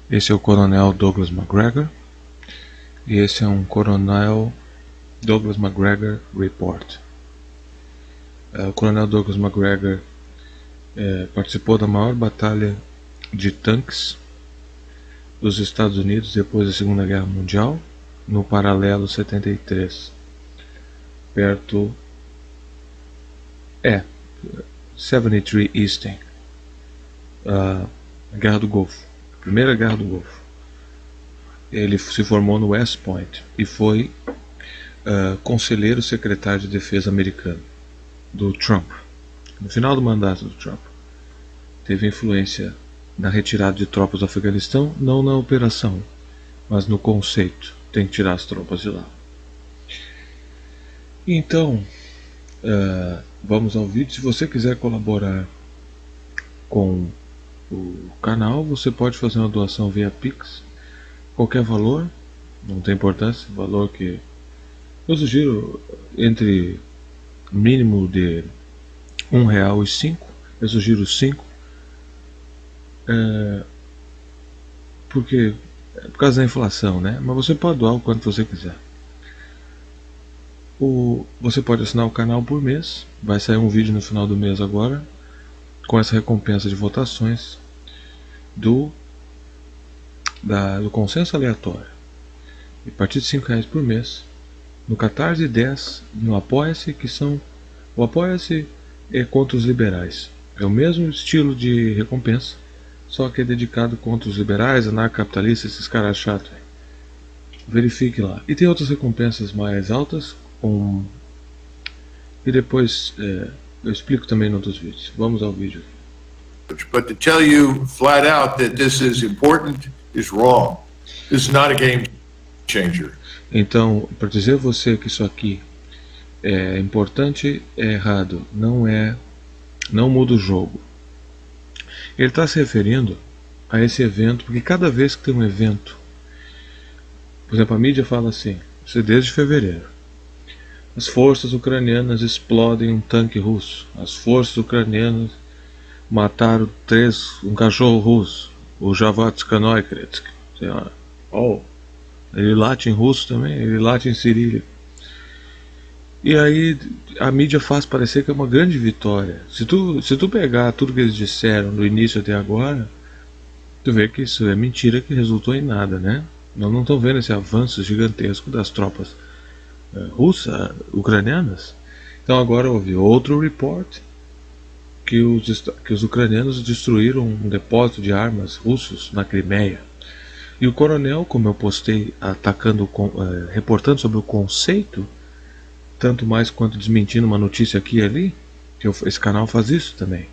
Esse é o Coronel Douglas Macgregor e esse é um Coronel Douglas Macgregor Report. O Coronel Douglas Macgregor participou da maior batalha de tanques dos Estados Unidos depois da Segunda Guerra Mundial, no paralelo 73, perto 73 Eastern, a Guerra do Golfo, a Primeira Guerra do Golfo. Ele se formou no West Point e foi conselheiro secretário de defesa americano do Trump. No final do mandato do Trump, teve influência na retirada de tropas do Afeganistão, não na operação, mas no conceito, tem que tirar as tropas de lá. Então, vamos ao vídeo. Se você quiser colaborar com o canal, você pode fazer uma doação via Pix, qualquer valor, não tem importância, valor que eu sugiro entre mínimo de R$1 e 5, eu sugiro 5, porque por causa da inflação, né? Mas você pode doar o quanto você quiser. Você pode assinar o canal por mês, vai sair um vídeo no final do mês agora, com essa recompensa de votações do consenso aleatório. E a partir de R$5 por mês, no Catarse 10, no Apoia-se, o Apoia-se é contra os liberais. É o mesmo estilo de recompensa, só que é dedicado contra os liberais, anarcapitalistas, esses caras chatos. Verifique lá. E tem outras recompensas mais altas, e depois eu explico também em outros vídeos. Vamos ao vídeo. But to tell you flat out that this is important is wrong. This is not a game changer. Então, para dizer a você que isso aqui é importante, é errado, não muda o jogo. Ele está se referindo a esse evento, porque cada vez que tem um evento, por exemplo, a mídia fala assim, isso é desde fevereiro, as forças ucranianas explodem um tanque russo, as forças ucranianas mataram um cachorro russo, o Javatskanoi-Kretsk, sei lá, ele late em russo também, ele late em cirílico. E aí a mídia faz parecer que é uma grande vitória. Se tu pegar tudo que eles disseram do início até agora, tu vê que isso é mentira, que resultou em nada, né? Nós não estamos vendo esse avanço gigantesco das tropas russas, ucranianas. Então agora houve outro report que os ucranianos destruíram um depósito de armas russos na Crimeia. E o coronel, como eu postei, reportando sobre o conceito, tanto mais quanto desmentindo uma notícia aqui e ali, que esse canal faz isso também.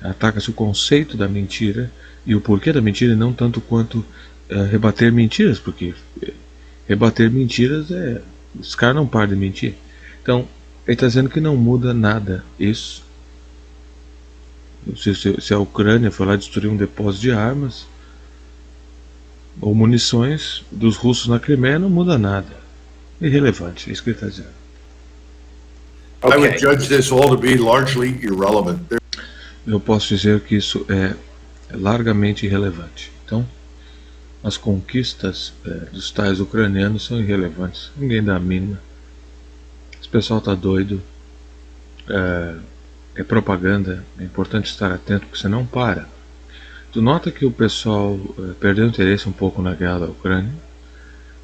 Ataca-se o conceito da mentira e o porquê da mentira, e não tanto quanto rebater mentiras, porque rebater mentiras os caras não param de mentir. Então, ele está dizendo que não muda nada isso. Se a Ucrânia foi lá destruir um depósito de armas ou munições dos russos na Crimeia, não muda nada. Irrelevante, é isso que ele está dizendo. I would judge this all to be largely irrelevant. Eu posso dizer que isso é largamente irrelevante. Então, as conquistas dos tais ucranianos são irrelevantes. Ninguém dá a mínima. Esse pessoal está doido. É propaganda. É importante estar atento, porque você não para. Tu nota que o pessoal perdeu interesse um pouco na guerra da Ucrânia.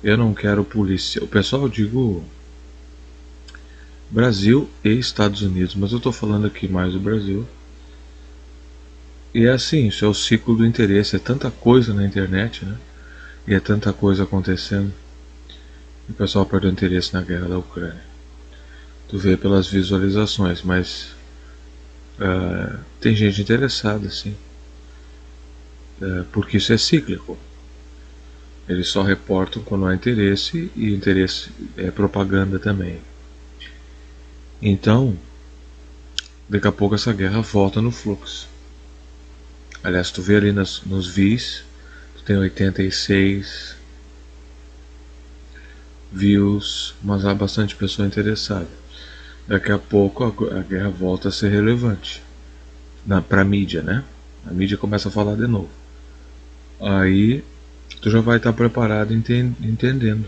Eu não quero polícia. O pessoal, eu digo Brasil e Estados Unidos, mas eu estou falando aqui mais do Brasil. E é assim, isso é o ciclo do interesse. É tanta coisa na internet, né? E é tanta coisa acontecendo. E o pessoal perdeu interesse na guerra da Ucrânia. Tu vê pelas visualizações, mas tem gente interessada, sim. Porque isso é cíclico. Eles só reportam quando há interesse, e interesse é propaganda também. Então, daqui a pouco essa guerra volta no fluxo. Aliás, tu vê ali nos views, tu tem 86 views, mas há bastante pessoa interessada. Daqui a pouco a guerra volta a ser relevante para a mídia, né? A mídia começa a falar de novo. aí tu já vai estar preparado entendendo.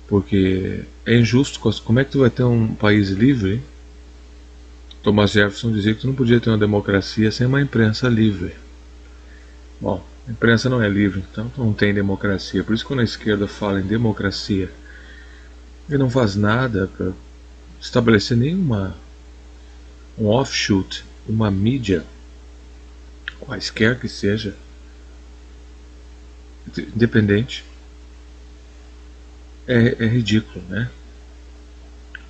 Porque é injusto. Como é que tu vai ter um país livre? Thomas Jefferson dizia que tu não podia ter uma democracia sem uma imprensa livre. Bom, a imprensa não é livre, então não tem democracia. Por isso que quando a esquerda fala em democracia, ele não faz nada para estabelecer nenhuma um offshoot, uma mídia, quaisquer que seja, independente. É ridículo, né?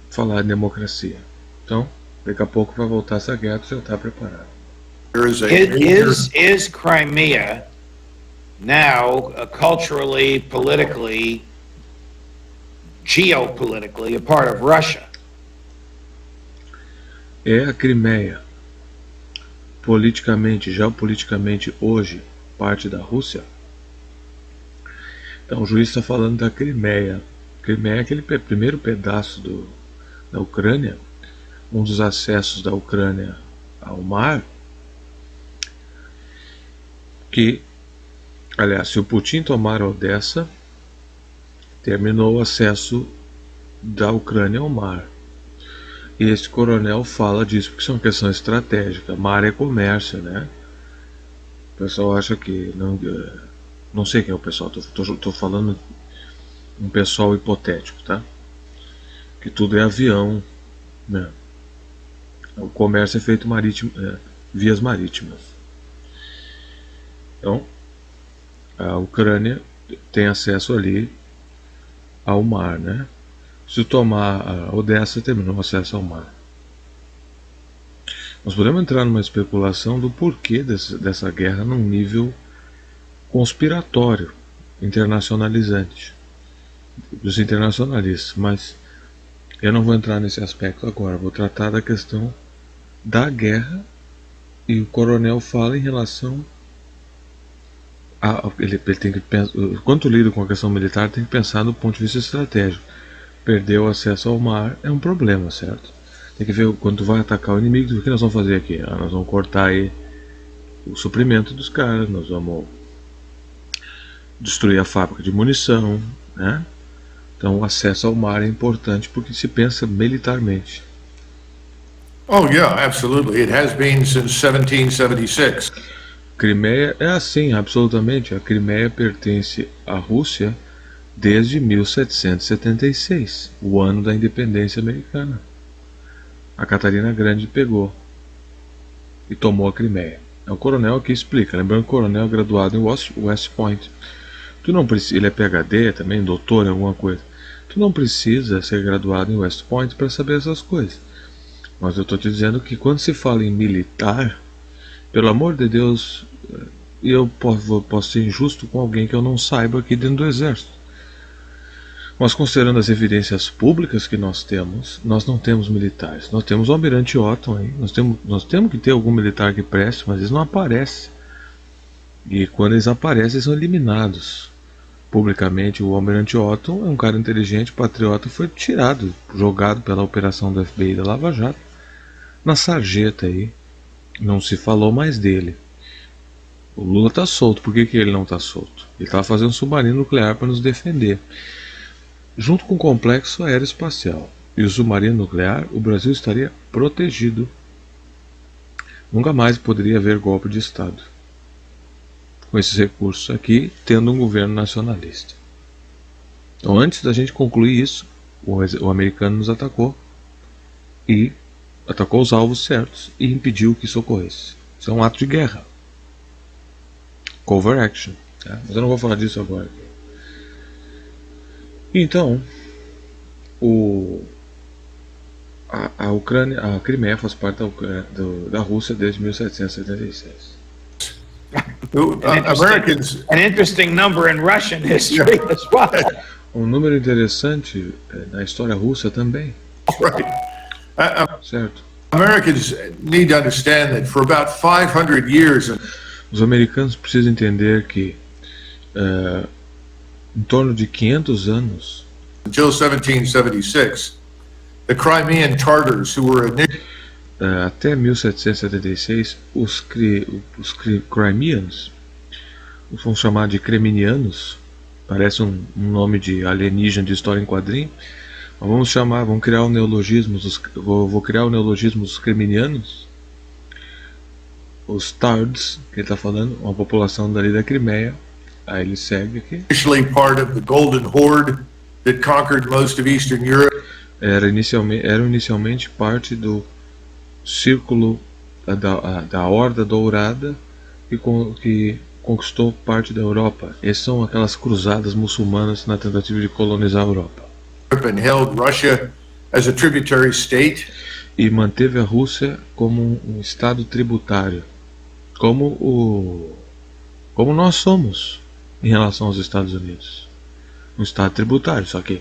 Falar em democracia. Então, daqui a pouco vai voltar essa guerra, tu já está preparado. Is Crimea now culturally, politically, geopolitically a part of Russia? É a Crimeia, politicamente, geopoliticamente, hoje, parte da Rússia? Então, o juiz está falando da Crimeia. Crimeia é aquele primeiro pedaço da Ucrânia, um dos acessos da Ucrânia ao mar, que, aliás, se o Putin tomar Odessa, terminou o acesso da Ucrânia ao mar. E esse coronel fala disso porque isso é uma questão estratégica. Mar é comércio, né? O pessoal acha que... Não sei quem é o pessoal, tô falando um pessoal hipotético, tá? Que tudo é avião, né? O comércio é feito marítimo, vias marítimas. Então, a Ucrânia tem acesso ali ao mar, né? Se tomar a Odessa, terminou o acesso ao mar. Nós podemos entrar numa especulação do porquê dessa guerra num nível conspiratório, internacionalizante, dos internacionalistas, mas eu não vou entrar nesse aspecto agora, vou tratar da questão da guerra, e o coronel fala em relação a... Ele tem que pensar, quando lida com a questão militar, tem que pensar do ponto de vista estratégico. Perder o acesso ao mar é um problema, certo? Tem que ver quando tu vai atacar o inimigo, o que nós vamos fazer aqui? Nós vamos cortar aí o suprimento dos caras, nós vamos destruir a fábrica de munição, né? Então o acesso ao mar é importante porque se pensa militarmente. Oh, yeah, absolutely. It has been since 1776. Crimeia é assim, absolutamente. A Crimeia pertence à Rússia desde 1776, o ano da independência americana. A Catarina Grande pegou e tomou a Crimeia. O coronel aqui explica, lembrando que o coronel é graduado em West Point. Tu não precisa, ele é PhD também, doutor em alguma coisa. Tu não precisa ser graduado em West Point para saber essas coisas. Mas eu estou te dizendo que quando se fala em militar, pelo amor de Deus, eu posso ser injusto com alguém que eu não saiba aqui dentro do exército. Mas considerando as evidências públicas que nós temos, nós não temos militares. Nós temos o Almirante Otton aí, nós temos que ter algum militar que preste, mas eles não aparecem. E quando eles aparecem, eles são eliminados. Publicamente, o Almirante Otton é um cara inteligente, patriota, foi tirado, jogado pela operação do FBI da Lava Jato na sarjeta aí. Não se falou mais dele. O Lula está solto. Por que ele não está solto? Ele estava fazendo um submarino nuclear para nos defender. Junto com o complexo aeroespacial e o submarino nuclear, o Brasil estaria protegido. Nunca mais poderia haver golpe de Estado com esses recursos aqui, tendo um governo nacionalista. Então, antes da gente concluir isso, o americano nos atacou e atacou os alvos certos e impediu que isso ocorresse. Isso é um ato de guerra. Cover action. Tá? Mas eu não vou falar disso agora. Então, a Ucrânia, a Crimeia faz parte da Rússia desde 1776. An interesting number in Russian history as well. Um número interessante na história russa também. Right. Certo. Americans need to understand that for about 500 years. Os americanos precisam entender que em torno de 500 anos, until 1776, the Crimean Tartars, who were até 1776, os Crimeans, vamos chamar de creminianos, parece um nome de alienígena de história em quadrinho, mas vamos criar o neologismo, vou criar o neologismo dos creminianos, os Tards, que ele está falando, uma população dali da Crimeia. Aí ele segue aqui. Initially part of the Golden Horde that conquered most of Eastern Europe. Eram inicialmente parte do círculo da Horda Dourada que conquistou parte da Europa. Essas são aquelas cruzadas muçulmanas na tentativa de colonizar a Europa. And held Russia as a tributary state. E manteve a Rússia como um estado tributário, como nós somos em relação aos Estados Unidos, um estado tributário. Só que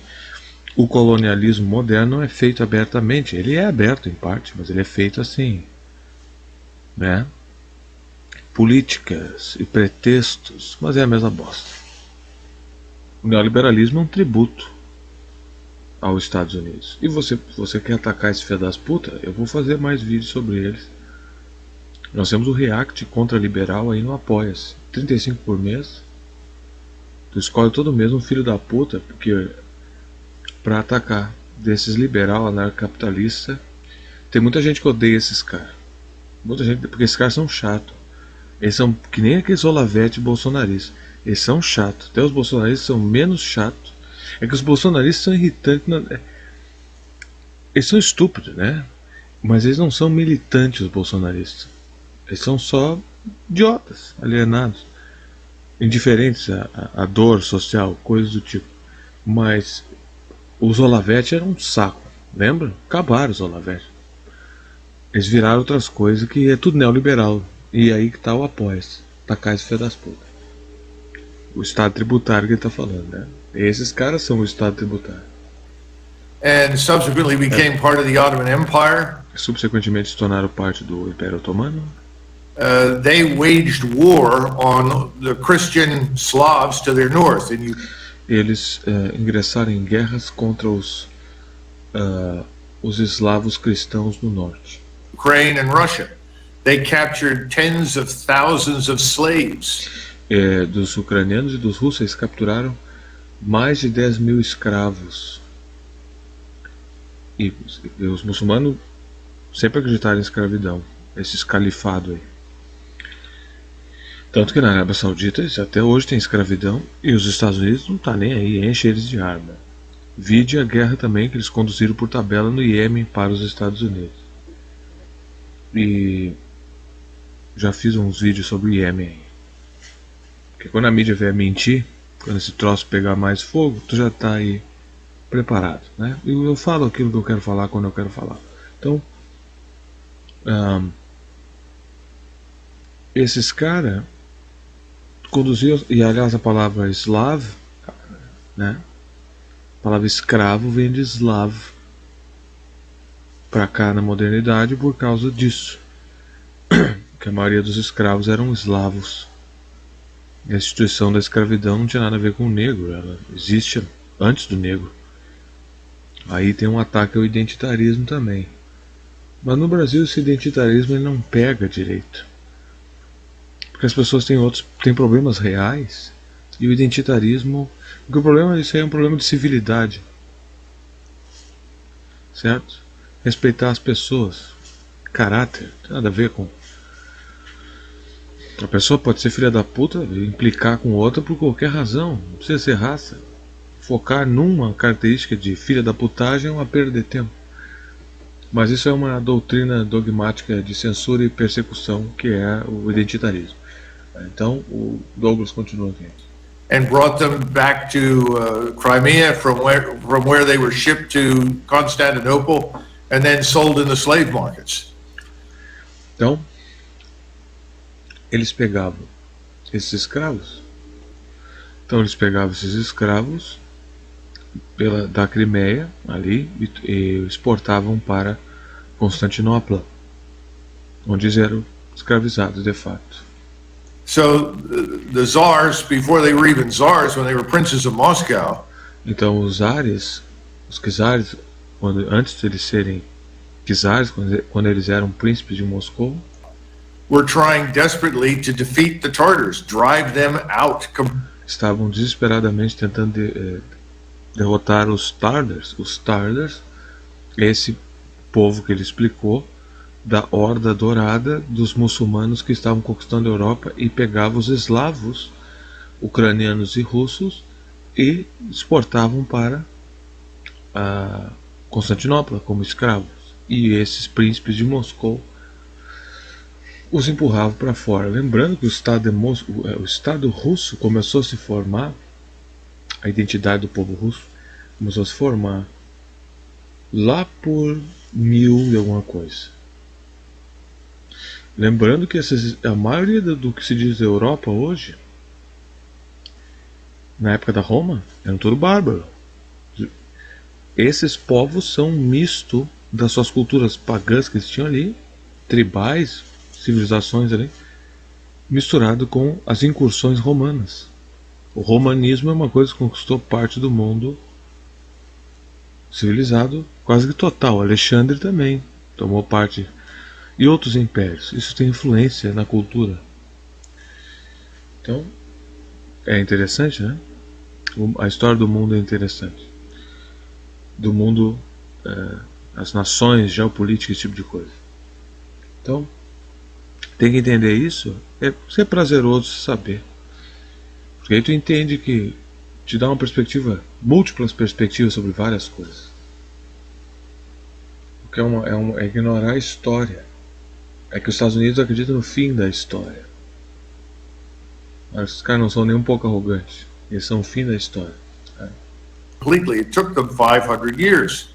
o colonialismo moderno é feito abertamente. Ele é aberto em parte, mas ele é feito assim, né? Políticas e pretextos, mas é a mesma bosta. O neoliberalismo é um tributo aos Estados Unidos. E você quer atacar esse filho das putas? Eu vou fazer mais vídeos sobre eles. Nós temos o React contra liberal aí no Apoia-se, 35 por mês. Tu escolhe todo mês um filho da puta pra atacar desses liberal, anarcocapitalista. Tem muita gente que odeia esses caras. Muita gente, porque esses caras são chatos. Eles são que nem aqueles Olavete bolsonaristas. Eles são chatos. Até os bolsonaristas são menos chatos. É que os bolsonaristas são irritantes. Eles são estúpidos, né? Mas eles não são militantes, os bolsonaristas. Eles são só idiotas, alienados, indiferentes à dor social, coisas do tipo. Mas os Olavete eram um saco, lembra? Acabaram os Olavete. Eles viraram outras coisas que é tudo neoliberal. E aí que tá o Apoia-se, tacar esse filho das putas. O Estado tributário que ele tá falando, né? Esses caras são o Estado tributário. And subsequently became part of the Ottoman Empire. Subsequentemente se tornaram parte do Império Otomano. They waged war on the Christian Slavs to their north. Eles ingressaram em guerras contra os eslavos cristãos no norte. Ukraine and Russia. They captured tens of thousands of slaves. Dos ucranianos e dos russos eles capturaram mais de 10 mil escravos. E os muçulmanos sempre acreditaram em escravidão, esses califados aí. Tanto que na Arábia Saudita eles até hoje tem escravidão e os Estados Unidos não tá nem aí, enche eles de arma. Vide a guerra também que eles conduziram por tabela no Iêmen para os Estados Unidos. E já fiz uns vídeos sobre o Iêmen aí. Porque quando a mídia vier mentir, quando esse troço pegar mais fogo, tu já tá aí preparado, né? Eu falo aquilo que eu quero falar quando eu quero falar. Então, esses caras conduziam, e aliás a palavra slav, né? A palavra escravo vem de slav para cá na modernidade por causa disso, que a maioria dos escravos eram eslavos. A instituição da escravidão não tinha nada a ver com o negro, ela existe antes do negro. Aí tem um ataque ao identitarismo também. Mas no Brasil esse identitarismo ele não pega direito. Porque as pessoas têm problemas reais e o identitarismo. Porque o problema disso aí é um problema de civilidade. Certo? Respeitar as pessoas. Caráter, não tem nada a ver com. A pessoa pode ser filha da puta e implicar com outra por qualquer razão. Não precisa ser raça. Focar numa característica de filha da putagem é uma perda de tempo. Mas isso é uma doutrina dogmática de censura e persecução, que é o identitarismo. Então o Douglas continua aqui. And brought them back to Crimea from where they were shipped to Constantinople and then sold in the slave markets. Então, eles pegavam esses escravos. Então eles pegavam esses escravos da Crimeia ali e exportavam para Constantinopla, onde eles eram escravizados de fato. So the czars, before they were even czars, when they were princes of Moscow, então os czares, antes de eles serem czares, quando eles eram príncipes de Moscou, were trying desperately to defeat the Tartars, drive them out. Estavam desesperadamente tentando derrotar os Tartars. Os Tartars, esse povo que ele explicou, da Horda Dourada dos muçulmanos que estavam conquistando a Europa e pegavam os eslavos, ucranianos e russos, e exportavam para a Constantinopla como escravos. E esses príncipes de Moscou os empurravam para fora. Lembrando que o Estado russo começou a se formar, a identidade do povo russo começou a se formar lá por 1000 e alguma coisa. Lembrando que a maioria do que se diz Europa hoje, na época da Roma, eram tudo bárbaro. Esses povos são um misto das suas culturas pagãs que eles tinham ali, tribais, civilizações ali, misturado com as incursões romanas. O romanismo é uma coisa que conquistou parte do mundo civilizado quase que total. Alexandre também tomou parte, e outros impérios. Isso tem influência na cultura. Então, é interessante, né? A história do mundo é interessante. Do mundo, as nações, geopolítica, esse tipo de coisa. Então, tem que entender isso. Isso é prazeroso saber. Porque aí tu entende que te dá uma perspectiva, múltiplas perspectivas sobre várias coisas. O que é ignorar a história. É que os Estados Unidos acreditam no fim da história. Mas os caras não são nem um pouco arrogantes. Eles são o fim da história. Completely. It took them 500 years.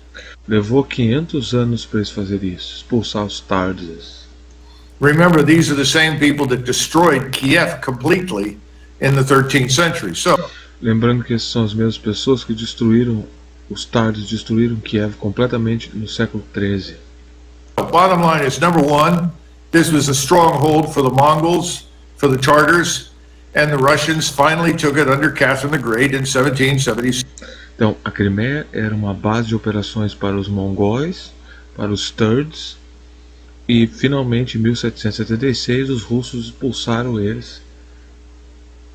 Levou 500 anos para eles fazerem isso, expulsar os Tartars. Remember, these are the same people that destroyed Kiev completely in the 13th century. So, Lembrando que essas são as mesmas pessoas que destruíram, os Tartars destruíram Kiev completamente no século XIII. bottom line is, number one, this was a stronghold for the Mongols, for the Tartars, and the Russians finally took it under Catherine the Great in 1776. Então, a Crimeia era uma base de operações para os mongóis, para os Turds, e finalmente em 1776 os russos expulsaram eles.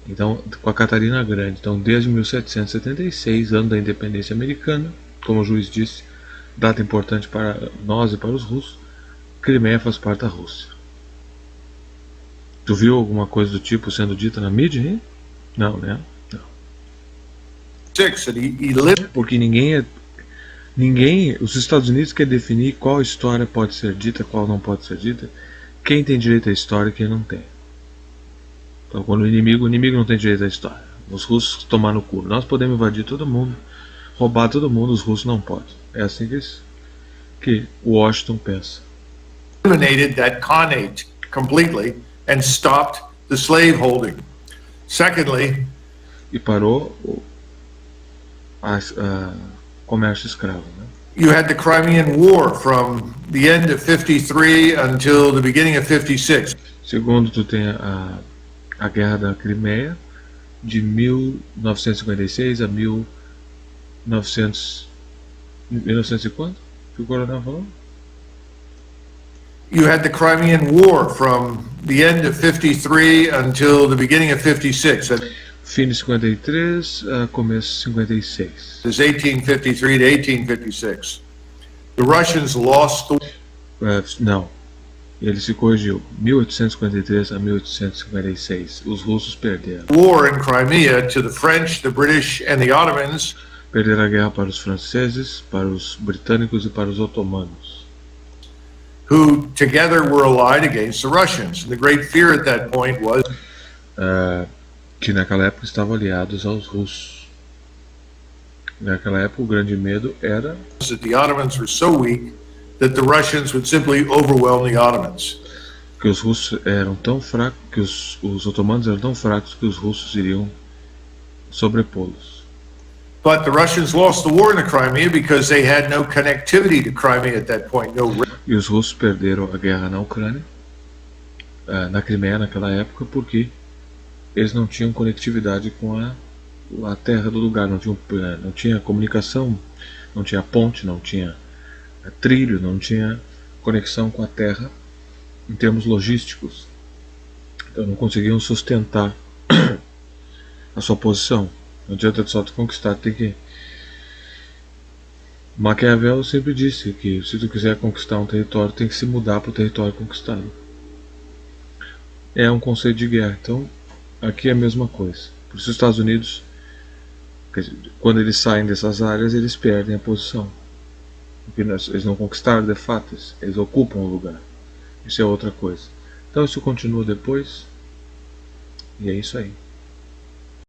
Então, com a Catarina Grande. Então, desde 1776, ano da independência americana, como o juiz disse, data importante para nós e para os russos, Crimeia faz parte da Rússia. Tu viu alguma coisa do tipo sendo dita na mídia, hein? Não, né? Não. Porque ninguém, os Estados Unidos quer definir qual história pode ser dita, qual não pode ser dita, quem tem direito à história e quem não tem. Então, quando o inimigo não tem direito à história. Os russos tomar no cu. Nós podemos invadir todo mundo, roubar todo mundo, os russos não podem. É assim que Washington pensa. Eliminated that Khanate completely and stopped the slave holding. Secondly, E parou o comércio escravo, né? you had the Crimean War from the end of 53 until the beginning of 56. Segundo, tu tem a Guerra da Crimeia, de 1956 a 1900 e quanto? Que o coronel falou? You had the Crimean War from the end of 53 until the beginning of 56. That Fim de 53 a começo de 56. is 1853 to 1856. The Russians lost the Não, ele se corrigiu. 1853 a 1856. Os russos perderam. war in Crimea to the French, the British, and the Ottomans, Perderam a guerra para os franceses, para os britânicos e para os otomanos, who together were allied against the Russians. And the great fear at that point was que naquela época estavam aliados aos russos. Naquela época o grande medo era that the Ottomans were so weak that the Russians would simply overwhelm the Ottomans. que os russos eram tão fracos, que os otomanos eram tão fracos que os russos iriam sobrepô-los. But the Russians lost the war in the Crimea because they had no connectivity to Crimea at that point, no E os russos perderam a guerra na Ucrânia, na Crimeia naquela época, porque eles não tinham conectividade com a terra do lugar, não tinha comunicação, não tinha ponte, não tinha trilho, não tinha conexão com a terra em termos logísticos. Então não conseguiam sustentar a sua posição. Não adianta só te conquistar, tem que... Maquiavel sempre disse que se tu quiser conquistar um território, tem que se mudar para o território conquistado. É um conceito de guerra. Então, aqui é a mesma coisa. Por isso os Estados Unidos, quando eles saem dessas áreas, eles perdem a posição. Porque eles não conquistaram de fato, eles ocupam o lugar. Isso é outra coisa. Então isso continua depois. E é isso aí.